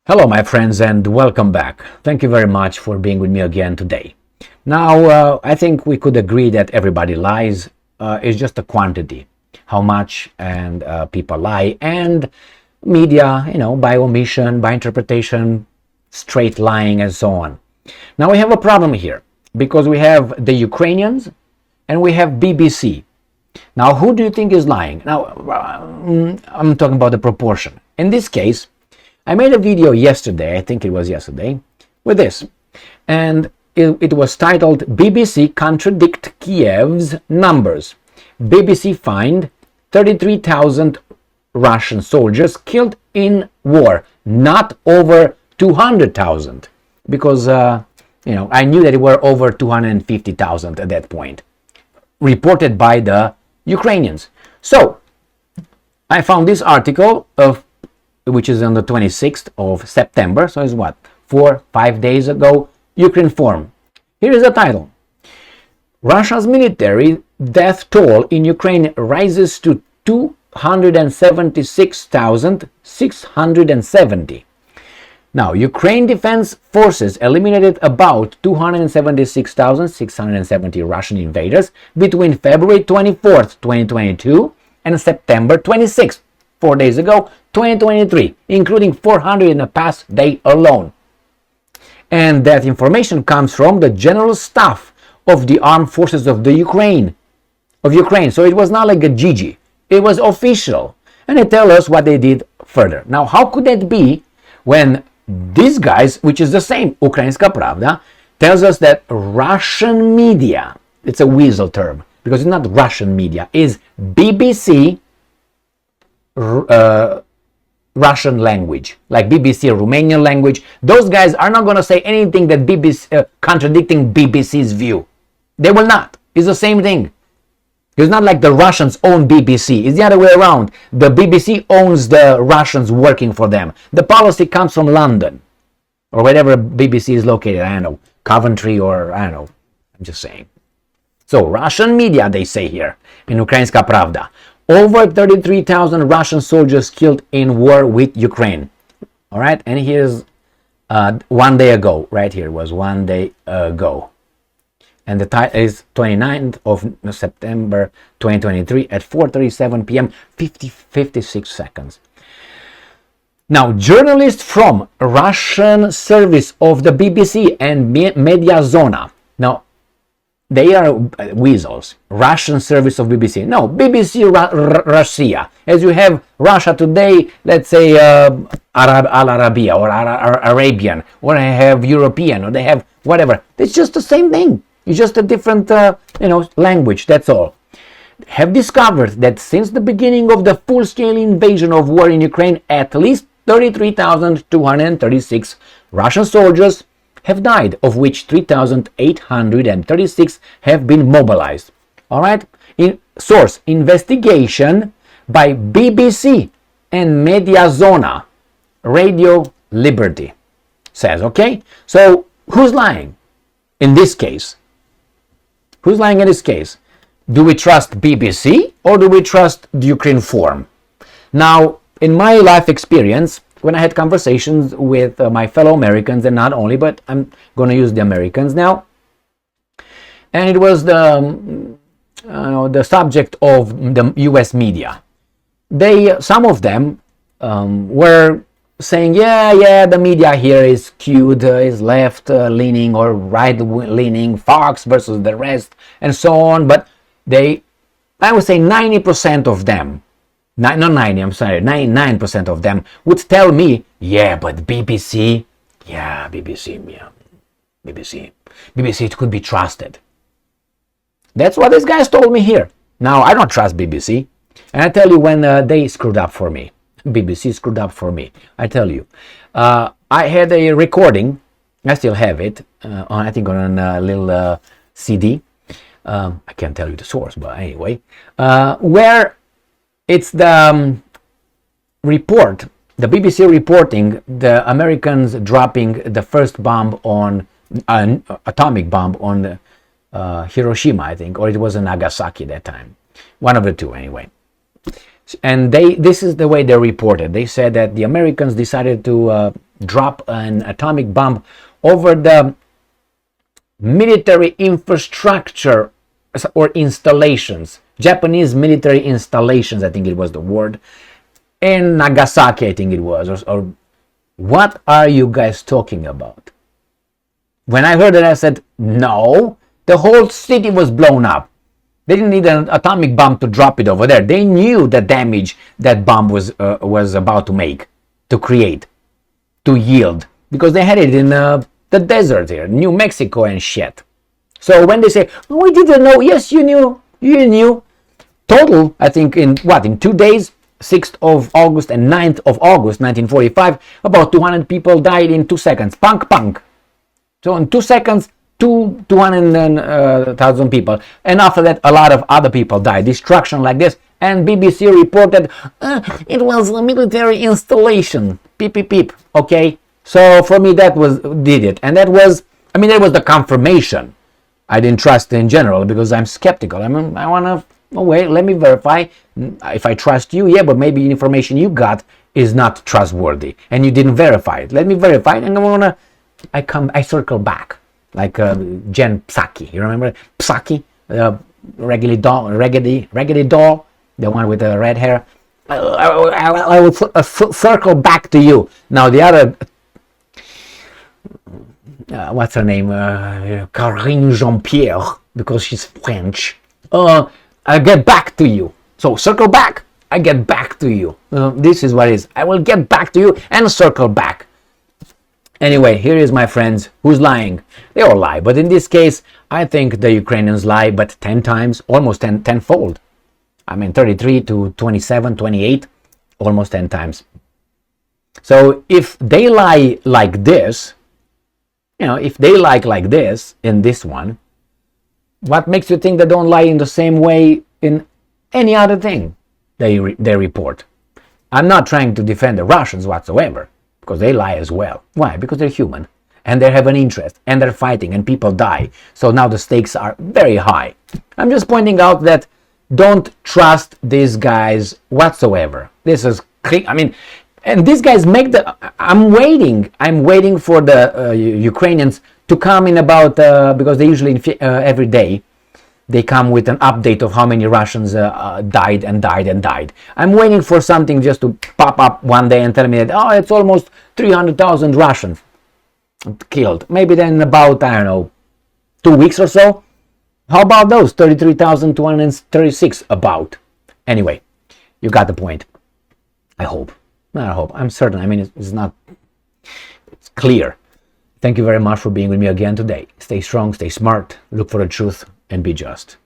Hello, my friends, and welcome back. Thank you very much for being with me again today. Now, I think we could agree that everybody lies. It's just a quantity, how much and people lie, and media, by omission, by interpretation, straight lying, and so on. Now, we have a problem here because we have the Ukrainians and we have BBC. Now, who do you think is lying? Now, I'm talking about the proportion. In this case, I made a video yesterday, I think it was yesterday, with this. And it was titled, BBC Contradict Kiev's Numbers. BBC find 33,000 Russian soldiers killed in war, not over 200,000. Because, I knew that it were over 250,000 at that point, reported by the Ukrainians. So, I found this article which is on the 26th of September, so it's 4-5 days ago, Ukraine Forum. Here is the title. Russia's military death toll in Ukraine rises to 276,670. Now, Ukraine Defense Forces eliminated about 276,670 Russian invaders between February 24th, 2022 and September 26th, 4 days ago, 2023, including 400 in the past day alone. And that information comes from the General Staff of the Armed Forces of Ukraine. So it was not like a Gigi. It was official. And they tell us what they did further. Now, how could that be when these guys, which is the same, Ukrainska Pravda, tells us that Russian media, it's a weasel term, because it's not Russian media, is BBC Russian language, like BBC Romanian language. Those guys are not going to say anything that BBC contradicting BBC's view. They will not. It's the same thing. It's not like the Russians own BBC. It's the other way around. The BBC owns the Russians working for them. The policy comes from London or wherever BBC is located. I don't know, Coventry or I don't know. I'm just saying. So Russian media, they say here in Ukrainska Pravda. Over 33,000 Russian soldiers killed in war with Ukraine. All right, and here's 1 day ago. Right here was 1 day ago. And the time is 29th of September 2023 at 4:37 p.m. 56 seconds. Now, journalists from Russian service of the BBC and Media Zona. Now, they are weasels. Russian service of BBC. No, BBC Russia. As you have Russia Today, let's say Al Arabiya or Arabian, or I have European, or they have whatever. It's just the same thing. It's just a different, language. That's all. Have discovered that since the beginning of the full-scale invasion of war in Ukraine, at least 33,236 Russian soldiers have died, of which 3,836 have been mobilized. All right? Source, investigation by BBC and Media Zona, Radio Liberty, says, okay? So, who's lying in this case? Who's lying in this case? Do we trust BBC or do we trust the Ukraine Forum? Now, in my life experience, when I had conversations with my fellow Americans, and not only, but I'm going to use the Americans now, and it was the subject of the U.S. media. Some of them were saying, the media here is skewed, is left-leaning or right-leaning, Fox versus the rest, and so on. But I would say 90% of them, not 90, I'm sorry, 99% of them would tell me, but BBC, BBC, it could be trusted. That's what these guys told me here. Now, I don't trust BBC. And I tell you when they screwed up for me. BBC screwed up for me. I tell you. I had a recording. I still have it. I think on a little CD. I can't tell you the source, but anyway. Where it's the report, the BBC reporting the Americans dropping the first bomb on an atomic bomb on Hiroshima, I think, or it was in Nagasaki that time. One of the two, anyway. And this is the way they reported. They said that the Americans decided to drop an atomic bomb over the military infrastructure or installations, Japanese military installations, I think it was the word, in Nagasaki, I think it was, or what are you guys talking about? When I heard it, I said, no, the whole city was blown up. They didn't need an atomic bomb to drop it over there. They knew the damage that bomb was about to make, to create, to yield, because they had it in the desert here, New Mexico and shit. So when they say, we didn't know, yes, you knew. Total, I think in 2 days, 6th of August and 9th of August 1945, about 200 people died in 2 seconds. Punk. So in 2 seconds, 200,000 people. And after that, a lot of other people died. Destruction like this. And BBC reported, it was a military installation. Beep, beep, beep. Okay? So for me, did it. And that was the confirmation. I didn't trust in general because I'm skeptical. I want to, wait, let me verify. If I trust you, yeah, but maybe the information you got is not trustworthy and you didn't verify it. Let me verify it, and I circle back like Jen Psaki. You remember Psaki, raggedy doll, the one with the red hair. I will circle back to you. Now the other. What's her name? Karine Jean-Pierre, because she's French. I'll get back to you. So circle back. I get back to you. This is what it is. I will get back to you and circle back. Anyway, here is my friends. Who's lying? They all lie. But in this case, I think the Ukrainians lie, but 10 times, almost tenfold. 33 to 27, 28, almost 10 times. So if they lie like this, if they like this in this one, what makes you think they don't lie in the same way in any other thing they report? I'm not trying to defend the Russians whatsoever, because they lie as well. Why? Because they're human, and they have an interest, and they're fighting, and people die. So now the stakes are very high. I'm just pointing out that don't trust these guys whatsoever. This is, and these guys I'm waiting for the Ukrainians to come in about, because they usually every day they come with an update of how many Russians died. I'm waiting for something just to pop up one day and tell me that, it's almost 300,000 Russians killed. Maybe then about, 2 weeks or so. How about those 33,236 about? Anyway, you got the point. I hope. Not I hope. I'm certain. It's clear. Thank you very much for being with me again today. Stay strong, stay smart, look for the truth, and be just.